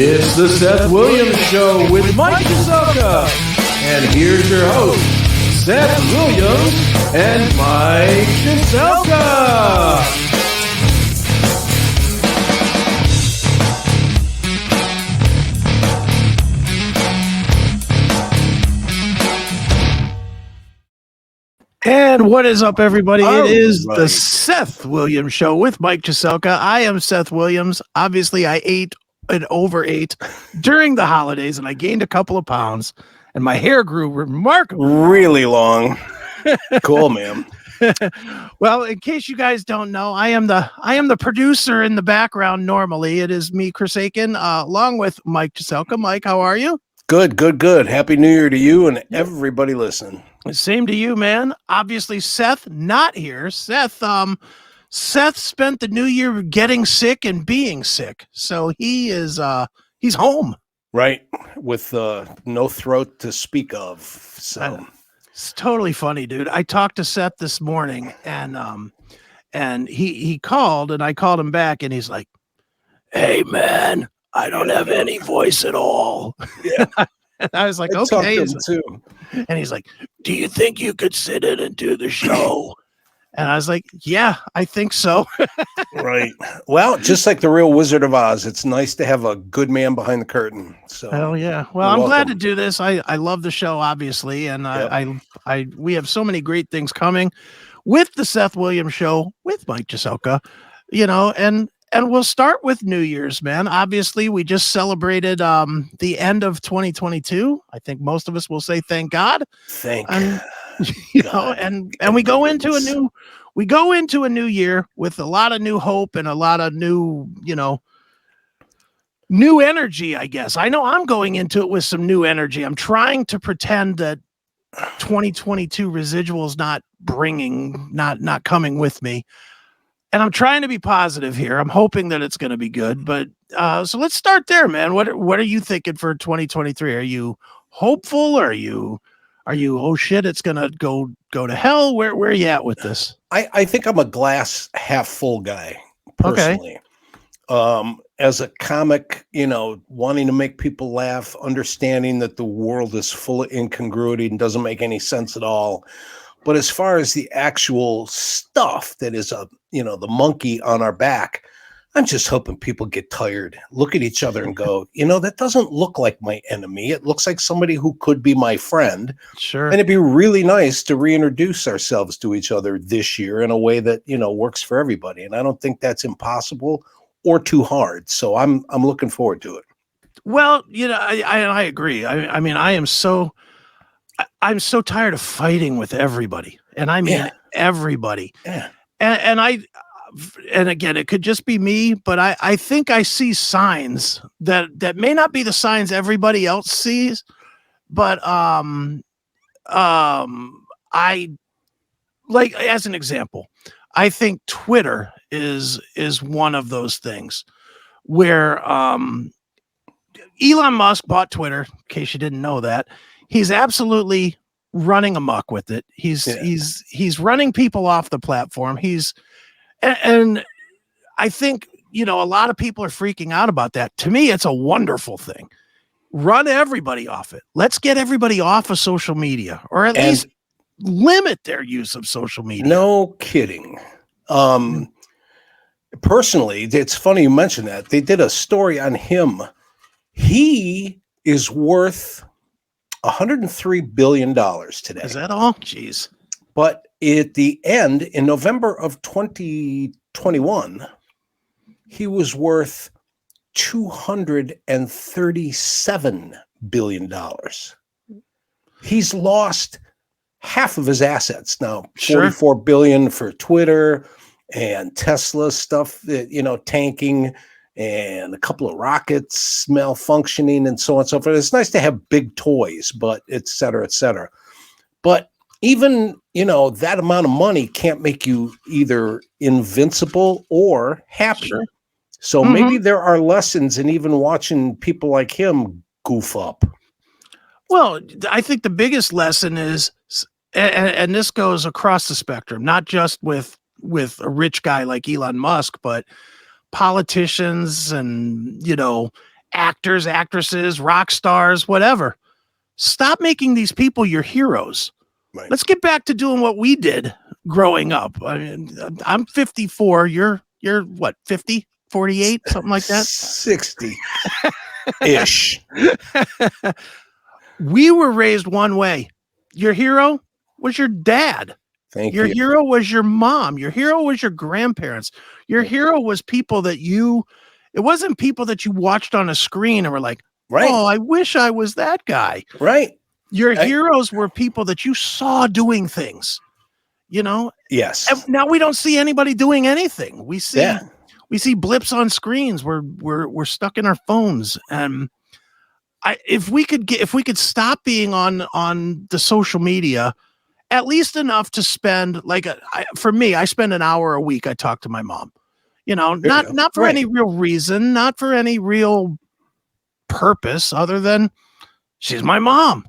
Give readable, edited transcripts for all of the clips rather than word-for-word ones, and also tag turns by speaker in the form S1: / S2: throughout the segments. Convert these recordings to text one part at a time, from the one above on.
S1: It's the Seth Williams Show with Mike CHESELKA. And here's your host, Seth Williams and Mike CHESELKA.
S2: And what is up, everybody? It is the Seth Williams Show with Mike CHESELKA. I am Seth Williams. Obviously, I ate and overate during the holidays, and I gained a couple of pounds, and my hair grew remarkably
S3: really long. Cool, man.
S2: Well, in case you guys don't know, I am the producer in the background. Normally, it is me, Chris Akin, along with Mike CHESELKA. Mike, how are you?
S3: Good. Happy New Year to you and everybody listening.
S2: Same to you, man. Obviously, Seth not here. Seth spent the new year getting sick and being sick, so he's home.
S3: Right, with no throat to speak of. So
S2: it's totally funny, dude. I talked to Seth this morning, and he called, and I called him back, and he's like, "Hey, man, I don't have any voice at all."
S3: Yeah.
S2: And I was like,
S3: I
S2: okay.
S3: too.
S2: And he's like, "Do you think you could sit in and do the show?" And I was like, "Yeah, I think so."
S3: Right. Well, just like the real Wizard of Oz, it's nice to have a good man behind the curtain. So,
S2: hell yeah. Well, I'm glad to do this. I love the show, obviously, and we have so many great things coming with the Seth Williams Show with Mike CHESELKA, and we'll start with New Year's, man. Obviously, we just celebrated the end of 2022. I think most of us will say thank God. And we go into a new year with a lot of new hope and a lot of new energy, I guess. I know I'm going into it with some new energy. I'm trying to pretend that 2022 residuals not coming with me. And I'm trying to be positive here. I'm hoping that it's going to be good. But so let's start there, man. What are you thinking for 2023? Are you hopeful? Are you oh shit, it's going to go to hell? Where are you at with this?
S3: I think I'm a glass half full guy personally. Okay. As a comic, wanting to make people laugh, understanding that the world is full of incongruity and doesn't make any sense at all. But as far as the actual stuff that is the monkey on our back, I'm just hoping people get tired, look at each other and go, that doesn't look like my enemy. It looks like somebody who could be my friend.
S2: Sure.
S3: And it'd be really nice to reintroduce ourselves to each other this year in a way that, works for everybody. And I don't think that's impossible or too hard. So I'm looking forward to it.
S2: Well, I agree. I mean, I'm so tired of fighting with everybody, and I mean everybody.
S3: Yeah.
S2: And again, it could just be me, but I think I see signs that may not be the signs everybody else sees, but I like, as an example, I think Twitter is one of those things where Elon Musk bought Twitter, in case you didn't know that. He's absolutely running amok with it. He's running people off the platform. And I think, a lot of people are freaking out about that. To me, it's a wonderful thing. Run everybody off it. Let's get everybody off of social media, or at least limit their use of social media.
S3: No kidding. Personally, it's funny you mentioned that. They did a story on him. He is worth $103 billion today.
S2: Is that all? Jeez.
S3: But at the end, in November of 2021, he was worth $237 billion. He's lost half of his assets now.
S2: Sure.
S3: $44 billion for Twitter and Tesla stuff, tanking, and a couple of rockets malfunctioning and so on and so forth. It's nice to have big toys, but et cetera, et cetera. But even, that amount of money can't make you either invincible or happy.
S2: Sure.
S3: So maybe there are lessons in even watching people like him goof up.
S2: Well, I think the biggest lesson is, and this goes across the spectrum, not just with a rich guy like Elon Musk, but politicians and, actors, actresses, rock stars, whatever. Stop making these people your heroes.
S3: Right.
S2: Let's get back to doing what we did growing up. I mean, I'm 54. You're what, 50, 48, something like that?
S3: 60-ish.
S2: We were raised one way. Your hero was your dad. Your hero was your mom. Your hero was your grandparents. Your hero was people that it wasn't people that you watched on a screen and were like, oh, I wish I was that guy.
S3: Right.
S2: Your heroes were people that you saw doing things, you know?
S3: Yes.
S2: And now we don't see anybody doing anything. We see blips on screens. We're stuck in our phones. And if we could stop being on the social media, at least enough to spend for me, I spend an hour a week. I talk to my mom, not for any real reason, not for any real purpose other than she's my mom.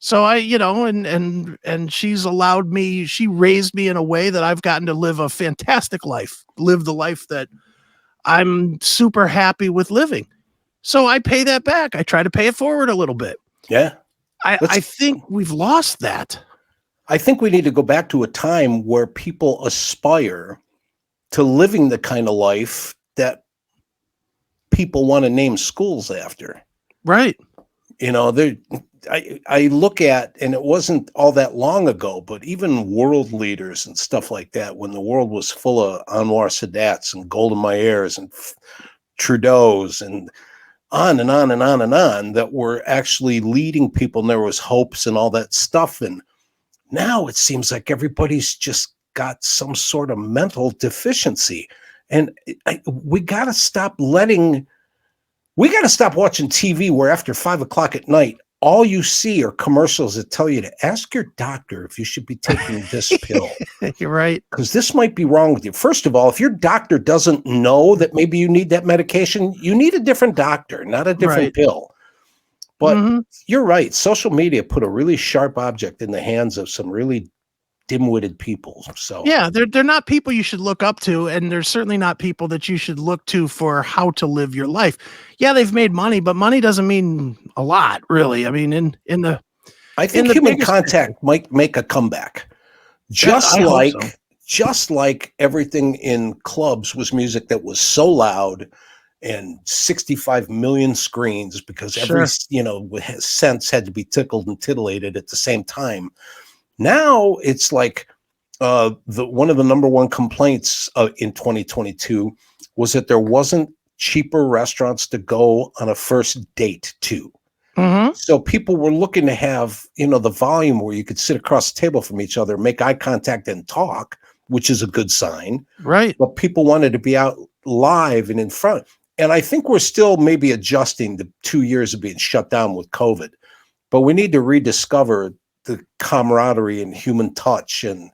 S2: So and she's allowed me, she raised me in a way that I've gotten to live a fantastic life, live the life that I'm super happy with living. So I pay that back. I try to pay it forward a little bit.
S3: Yeah.
S2: I think we've lost that.
S3: I think we need to go back to a time where people aspire to living the kind of life that people want to name schools after.
S2: Right.
S3: I look at, and it wasn't all that long ago, but even world leaders and stuff like that, when the world was full of Anwar Sadats and Golda Meirs and Trudeau's and on and on and on and on, that were actually leading people, and there was hopes and all that stuff. And now it seems like everybody's just got some sort of mental deficiency. And we got to stop watching TV where after 5 o'clock at night, all you see are commercials that tell you to ask your doctor if you should be taking this pill.
S2: You're right.
S3: Because this might be wrong with you. First of all, if your doctor doesn't know that maybe you need that medication, you need a different doctor, not a different pill. But you're right. Social media put a really sharp object in the hands of some really dim-witted people. So
S2: yeah, they're not people you should look up to, and they're certainly not people that you should look to for how to live your life. Yeah, they've made money, but money doesn't mean a lot, really. I mean,
S3: I think human contact might make a comeback. Just like everything in clubs was music that was so loud and 65 million screens, because every sense had to be tickled and titillated at the same time. Now it's like one of the number one complaints in 2022 was that there wasn't cheaper restaurants to go on a first date to. So people were looking to have, the volume where you could sit across the table from each other, make eye contact and talk, which is a good sign.
S2: Right.
S3: But people wanted to be out live and in front. And I think we're still maybe adjusting to 2 years of being shut down with COVID, but we need to rediscover the camaraderie and human touch and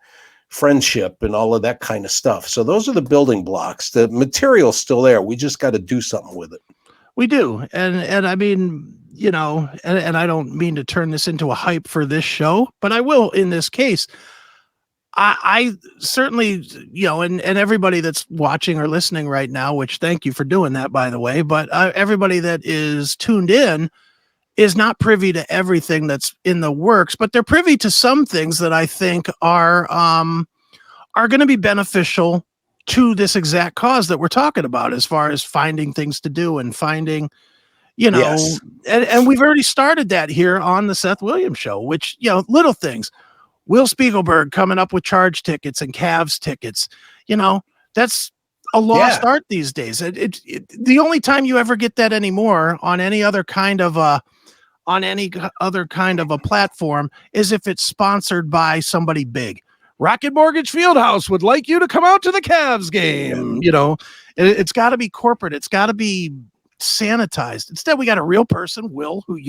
S3: friendship and all of that kind of stuff. So those are the building blocks. The material's still there. We just got to do something with it.
S2: We do. And I mean, and I don't mean to turn this into a hype for this show, but I will in this case. I certainly, and everybody that's watching or listening right now, which thank you for doing that, by the way, but everybody that is tuned in is not privy to everything that's in the works, but they're privy to some things that I think are going to be beneficial to this exact cause that we're talking about, as far as finding things to do and finding,
S3: Yes.
S2: and we've already started that here on the Seth Williams Show, which, little things. Will Spiegelberg coming up with charge tickets and Cavs tickets, that's a lost art these days. The only time you ever get that anymore on any other kind of a platform is if it's sponsored by somebody big. Rocket Mortgage Fieldhouse would like you to come out to the Cavs game. It's got to be corporate. It's got to be sanitized. Instead, we got a real person, Will, who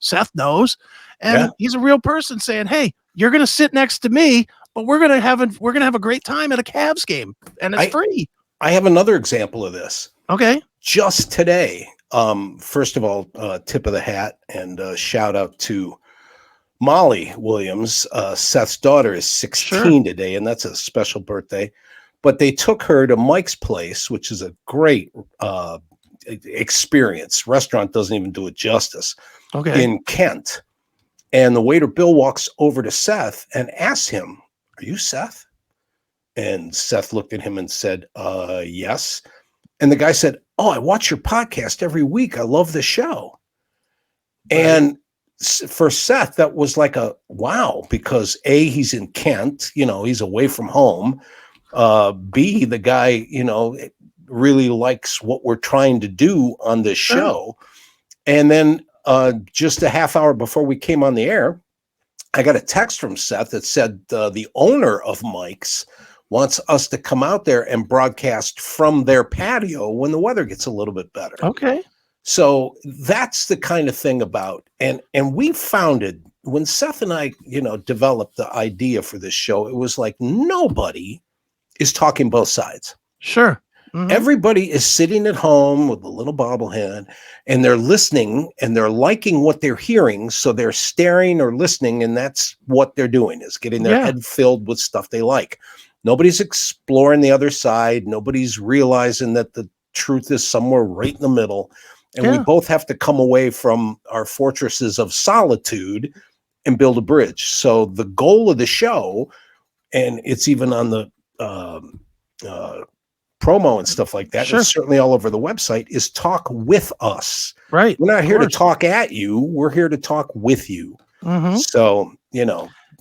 S2: Seth knows, and he's a real person saying, "Hey, you're going to sit next to me, but we're going to have a great time at a Cavs game, and it's free."
S3: I have another example of this.
S2: Okay.
S3: Just today, first of all, tip of the hat and shout out to Molly Williams. Seth's daughter is 16 today, and that's a special birthday. But they took her to Mike's Place, which is a great experience. Restaurant doesn't even do it justice.
S2: Okay.
S3: In Kent. And the waiter Bill walks over to Seth and asks him, "Are you Seth?" And Seth looked at him and said, "Yes." And the guy said, "Oh, I watch your podcast every week. I love the show." Right. And for Seth, that was like a wow, because A, he's in Kent, he's away from home. B, the guy, really likes what we're trying to do on this show. And then just a half hour before we came on the air, I got a text from Seth that said the owner of Mike's wants us to come out there and broadcast from their patio when the weather gets a little bit better.
S2: Okay.
S3: So that's the kind of thing about, and we founded, when Seth and I, developed the idea for this show, it was like nobody is talking both sides.
S2: Sure. Mm-hmm.
S3: Everybody is sitting at home with a little bobblehead and they're listening and they're liking what they're hearing. So they're staring or listening, and that's what they're doing, is getting their head filled with stuff they like. Nobody's exploring the other side. Nobody's realizing that the truth is somewhere right in the middle. And we both have to come away from our fortresses of solitude and build a bridge. So the goal of the show, and it's even on the promo and stuff like that, and certainly all over the website, is talk with us.
S2: Right.
S3: We're not here to talk at you. We're here to talk with you.
S2: Mm-hmm.
S3: So,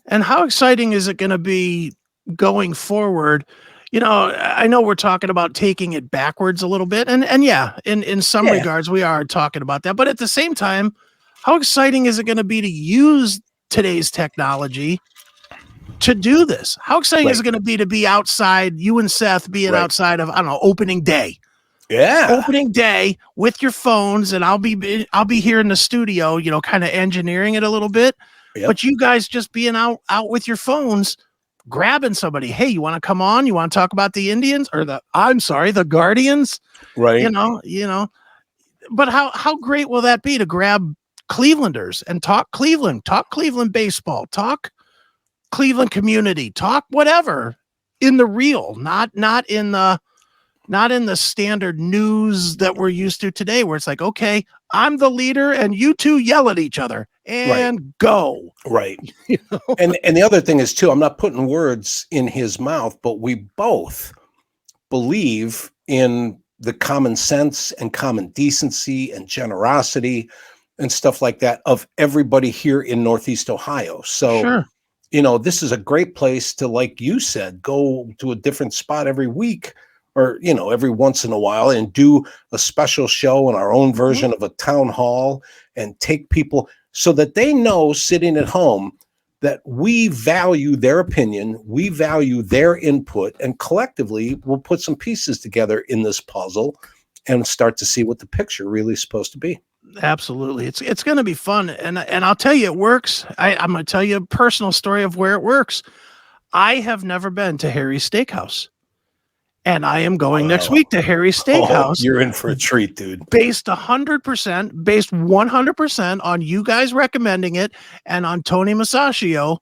S2: And how exciting is it going to be going forward? I know we're talking about taking it backwards a little bit, and in some regards we are talking about that, but at the same time, how exciting is it going to be to use today's technology to do this? How exciting is it going to be outside, you and Seth being outside of, I don't know, opening day? Yeah. Opening day with your phones, and I'll be here in the studio, kind of engineering it a little bit, but you guys just being out with your phones, grabbing somebody. Hey, you want to come on? You want to talk about the Indians or the Guardians? Right. But how great will that be to grab Clevelanders and talk Cleveland baseball, talk Cleveland community, talk whatever in the real, not in the standard news that we're used to today, where it's like, okay, I'm the leader and you two yell at each other and go. Right. And the other thing is too, I'm not putting words in his mouth, but we both believe in the common sense and common decency and generosity and stuff like that of everybody here in Northeast Ohio. So, this is a great place to, like you said, go to a different spot every week, or, every once in a while, and do a special show in our own version of a town hall, and take people so that they know, sitting at home, that we value their opinion, we value their input, and collectively we'll put some pieces together in this puzzle and start to see what the picture really is supposed to be. Absolutely. It's going to be fun. And I'll tell you, it works. I'm going to tell you a personal story of where it works. I have never been to Harry's Steakhouse. And I am going next week to Harry's Steakhouse. You're in for a treat, dude. Based 100% on you guys recommending it, and on Tony Masaccio,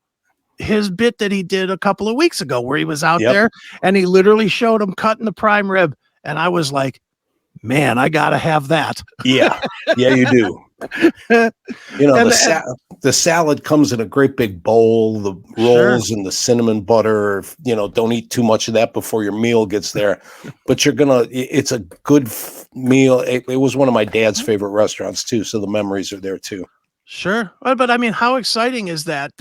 S2: his bit that he did a couple of weeks ago, where he was out there and he literally showed him cutting the prime rib. And I was like, man, I got to have that. Yeah, you do. The salad comes in a great big bowl, the rolls and the cinnamon butter, don't eat too much of that before your meal gets there, but it's a good meal. It was one of my dad's favorite restaurants too. So the memories are there too. Sure. But I mean, how exciting is that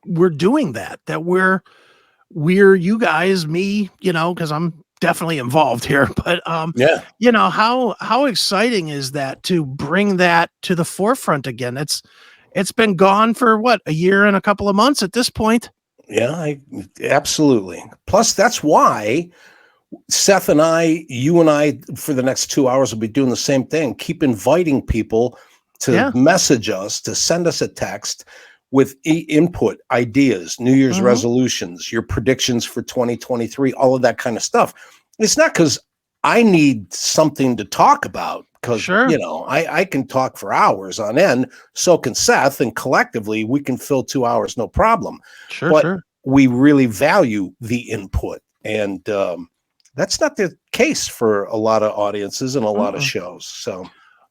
S2: we're doing that we're you guys, me, cause I'm definitely involved here, but how exciting is that to bring that to the forefront again? It's been gone for a year and a couple of months at this point. Yeah, absolutely. Plus, that's why Seth and you and I, for the next 2 hours, will be doing the same thing. Keep inviting people to message us, to send us a text with input, ideas, New Year's resolutions, your predictions for 2023, all of that kind of stuff. It's not because I need something to talk about, because, I can talk for hours on end. So can Seth, and collectively we can fill 2 hours, no problem. But we really value the input. And
S3: That's not the case for a lot of audiences and a lot of shows. So,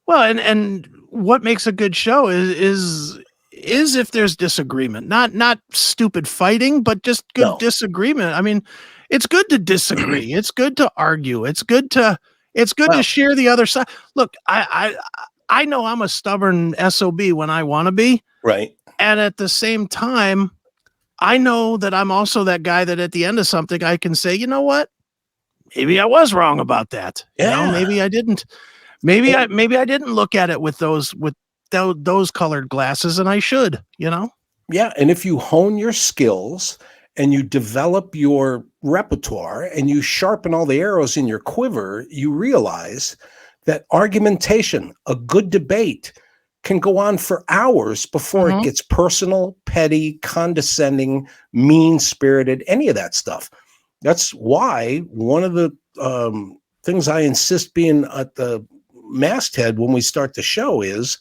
S2: well, and what makes a good show is if there's disagreement, not stupid fighting, but just good disagreement. I mean, it's good to disagree. It's good to argue. It's good to share the other side. Look, I know I'm a stubborn SOB when I want to be.
S3: Right.
S2: And at the same time, I know that I'm also that guy that at the end of something, I can say, you know what? Maybe I was wrong about that.
S3: Yeah.
S2: You know, maybe I didn't. Maybe I didn't look at it with those colored glasses, and I should, you know?
S3: Yeah. And if you hone your skills and you develop your repertoire and you sharpen all the arrows in your quiver, you realize that argumentation, a good debate, can go on for hours before it gets personal, petty, condescending, mean-spirited, any of that stuff. That's why one of the things I insist being at the masthead when we start the show is,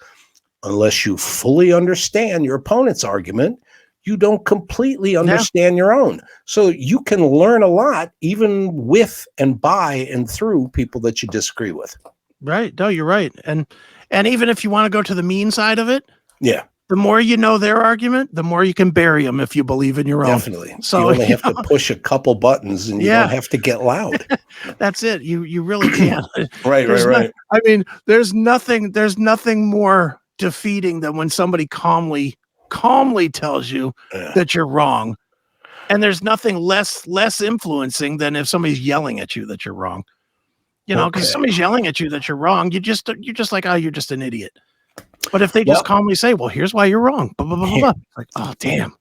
S3: unless you fully understand your opponent's argument, you don't completely understand your own. So you can learn a lot even with and by and through people that you disagree with.
S2: Right. No, you're right. And even if you want to go to the mean side of it,
S3: yeah,
S2: the more you know their argument, the more you can bury them if you believe in your own.
S3: Definitely. So you only have to push a couple buttons and you don't have to get loud.
S2: That's it. You really can.
S3: Right.
S2: I mean, there's nothing more defeating than when somebody calmly tells you that you're wrong. And there's nothing less influencing than if somebody's yelling at you that you're wrong. You know, because somebody's yelling at you that you're wrong, you're just like, oh, you're just an idiot. But if they just calmly say, well, here's why you're wrong, blah, blah, blah, blah, like, oh, damn.